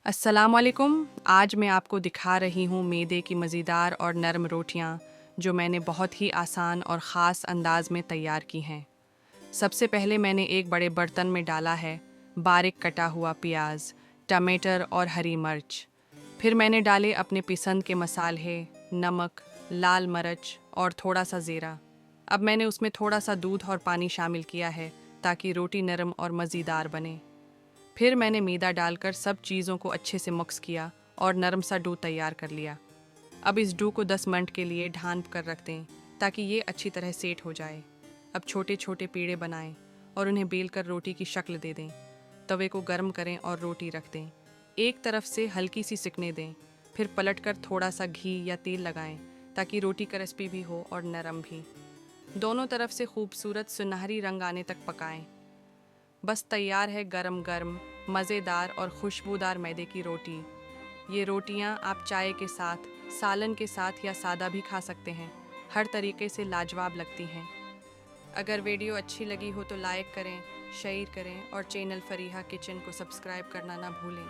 अस्सलामुअलैकुम। आज मैं आपको दिखा रही हूँ मैदे की मज़ेदार और नरम रोटियाँ जो मैंने बहुत ही आसान और ख़ास अंदाज में तैयार की हैं। सबसे पहले मैंने एक बड़े बर्तन में डाला है बारीक कटा हुआ प्याज, टमाटर और हरी मिर्च। फिर मैंने डाले अपने पसंद के मसाले, नमक, लाल मिर्च और थोड़ा सा ज़ीरा। अब मैंने उसमें थोड़ा सा दूध और पानी शामिल किया है ताकि रोटी नरम और मज़ेदार बने। फिर मैंने मैदा डालकर सब चीज़ों को अच्छे से मिक्स किया और नरम सा डो तैयार कर लिया। अब इस डो को 10 मिनट के लिए ढाँप कर रख दें ताकि ये अच्छी तरह सेट हो जाए। अब छोटे छोटे पेड़े बनाएं और उन्हें बेलकर रोटी की शक्ल दे दें। तवे को गर्म करें और रोटी रख दें। एक तरफ से हल्की सी सिकने दें, फिर पलटकर थोड़ा सा घी या तेल लगाएं ताकि रोटी क्रिस्पी भी हो और नरम भी। दोनों तरफ से खूबसूरत सुनहरी रंग आने तक पकाएं। बस तैयार है गरम गरम मज़ेदार और खुशबूदार मैदे की रोटी। ये रोटियां आप चाय के साथ, सालन के साथ या सादा भी खा सकते हैं। हर तरीके से लाजवाब लगती हैं। अगर वीडियो अच्छी लगी हो तो लाइक करें, शेयर करें और चैनल फरीहा किचन को सब्सक्राइब करना ना भूलें।